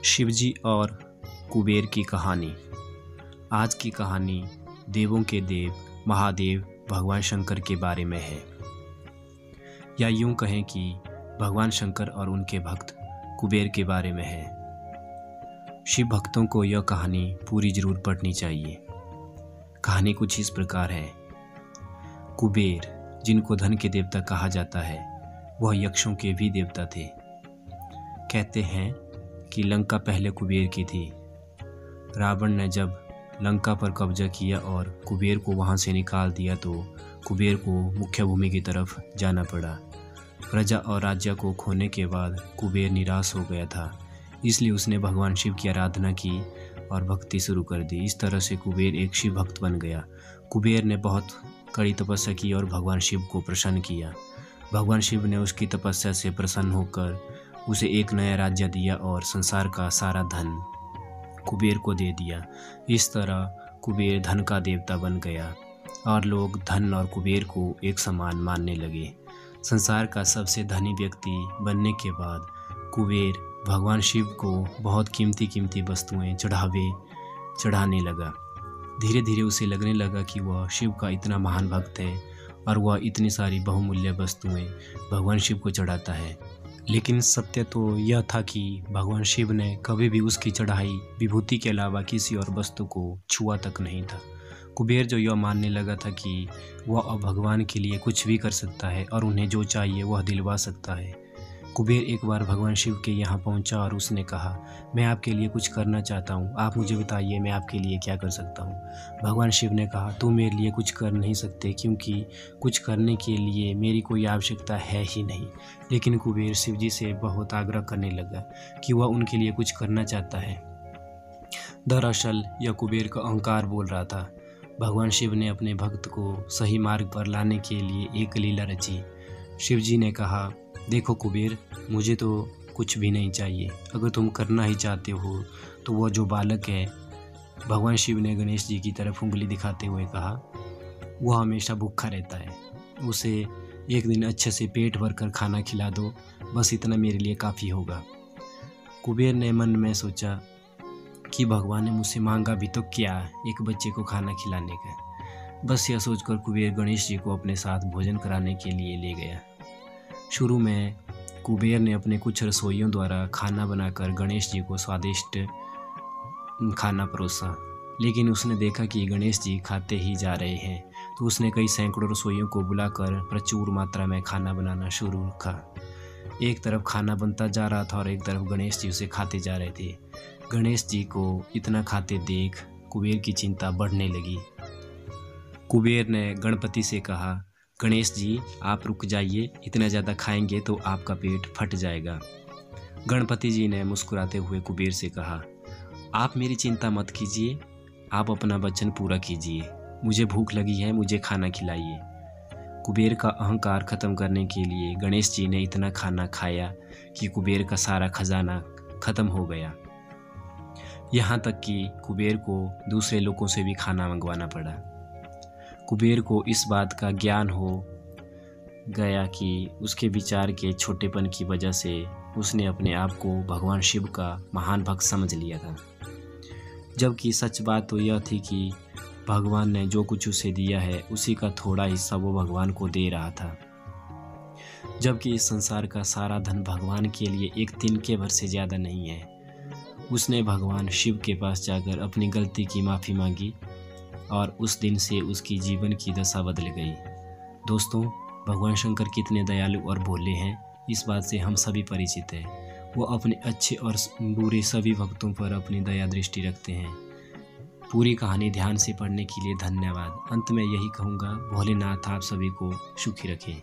शिवजी और कुबेर की कहानी। आज की कहानी देवों के देव महादेव भगवान शंकर के बारे में है, या यूं कहें कि भगवान शंकर और उनके भक्त कुबेर के बारे में है। शिव भक्तों को यह कहानी पूरी जरूर पढ़नी चाहिए। कहानी कुछ इस प्रकार है। कुबेर, जिनको धन के देवता कहा जाता है, वह यक्षों के भी देवता थे। कहते हैं कि लंका पहले कुबेर की थी। रावण ने जब लंका पर कब्जा किया और कुबेर को वहां से निकाल दिया तो कुबेर को मुख्य भूमि की तरफ जाना पड़ा। प्रजा और राज्य को खोने के बाद कुबेर निराश हो गया था, इसलिए उसने भगवान शिव की आराधना की और भक्ति शुरू कर दी। इस तरह से कुबेर एक शिव भक्त बन गया। कुबेर ने बहुत कड़ी तपस्या की और भगवान शिव को प्रसन्न किया। भगवान शिव ने उसकी तपस्या से प्रसन्न होकर उसे एक नया राज्य दिया और संसार का सारा धन कुबेर को दे दिया। इस तरह कुबेर धन का देवता बन गया और लोग धन और कुबेर को एक समान मानने लगे। संसार का सबसे धनी व्यक्ति बनने के बाद कुबेर भगवान शिव को बहुत कीमती वस्तुएं चढ़ाने लगा। धीरे धीरे उसे लगने लगा कि वह शिव का इतना महान भक्त है और वह इतनी सारी बहुमूल्य वस्तुएं भगवान शिव को चढ़ाता है। लेकिन सत्य तो यह था कि भगवान शिव ने कभी भी उसकी चढ़ाई विभूति के अलावा किसी और वस्तु को छुआ तक नहीं था। कुबेर जो यह मानने लगा था कि वह अब भगवान के लिए कुछ भी कर सकता है और उन्हें जो चाहिए वह दिलवा सकता है। कुबेर एक बार भगवान शिव के यहाँ पहुँचा और उसने कहा, मैं आपके लिए कुछ करना चाहता हूँ, आप मुझे बताइए मैं आपके लिए क्या कर सकता हूँ। भगवान शिव ने कहा, तुम मेरे लिए कुछ कर नहीं सकते क्योंकि कुछ करने के लिए मेरी कोई आवश्यकता है ही नहीं। लेकिन कुबेर शिव जी से बहुत आग्रह करने लगा कि वह उनके लिए कुछ करना चाहता है। दरअसल यह कुबेर का अहंकार बोल रहा था। भगवान शिव ने अपने भक्त को सही मार्ग पर लाने के लिए एक लीला रची। शिव जी ने कहा, देखो कुबेर, मुझे तो कुछ भी नहीं चाहिए। अगर तुम करना ही चाहते हो तो वह जो बालक है, भगवान शिव ने गणेश जी की तरफ उंगली दिखाते हुए कहा, वह हमेशा भूखा रहता है। उसे एक दिन अच्छे से पेट भर कर खाना खिला दो, बस इतना मेरे लिए काफ़ी होगा। कुबेर ने मन में सोचा कि भगवान ने मुझसे मांगा भी तो क्या, एक बच्चे को खाना खिलाने का। बस यह सोचकर कुबेर गणेश जी को अपने साथ भोजन कराने के लिए ले गया। शुरू में कुबेर ने अपने कुछ रसोइयों द्वारा खाना बनाकर गणेश जी को स्वादिष्ट खाना परोसा, लेकिन उसने देखा कि गणेश जी खाते ही जा रहे हैं तो उसने कई सैकड़ों रसोइयों को बुलाकर प्रचुर मात्रा में खाना बनाना शुरू रखा। एक तरफ खाना बनता जा रहा था और एक तरफ गणेश जी उसे खाते जा रहे थे। गणेश जी को इतना खाते देख कुबेर की चिंता बढ़ने लगी। कुबेर ने गणपति से कहा, गणेश जी आप रुक जाइए, इतना ज़्यादा खाएंगे तो आपका पेट फट जाएगा। गणपति जी ने मुस्कुराते हुए कुबेर से कहा, आप मेरी चिंता मत कीजिए, आप अपना वचन पूरा कीजिए। मुझे भूख लगी है, मुझे खाना खिलाइए। कुबेर का अहंकार ख़त्म करने के लिए गणेश जी ने इतना खाना खाया कि कुबेर का सारा खजाना ख़त्म हो गया। यहाँ तक कि कुबेर को दूसरे लोगों से भी खाना मंगवाना पड़ा। कुबेर को इस बात का ज्ञान हो गया कि उसके विचार के छोटेपन की वजह से उसने अपने आप को भगवान शिव का महान भक्त समझ लिया था, जबकि सच बात तो यह थी कि भगवान ने जो कुछ उसे दिया है उसी का थोड़ा हिस्सा वो भगवान को दे रहा था। जबकि इस संसार का सारा धन भगवान के लिए एक तिनके भर से ज़्यादा नहीं है। उसने भगवान शिव के पास जाकर अपनी गलती की माफ़ी मांगी और उस दिन से उसकी जीवन की दशा बदल गई। दोस्तों, भगवान शंकर कितने दयालु और भोले हैं, इस बात से हम सभी परिचित हैं। वो अपने अच्छे और बुरे सभी भक्तों पर अपनी दया दृष्टि रखते हैं। पूरी कहानी ध्यान से पढ़ने के लिए धन्यवाद। अंत में यही कहूँगा, भोलेनाथ आप सभी को सुखी रखें।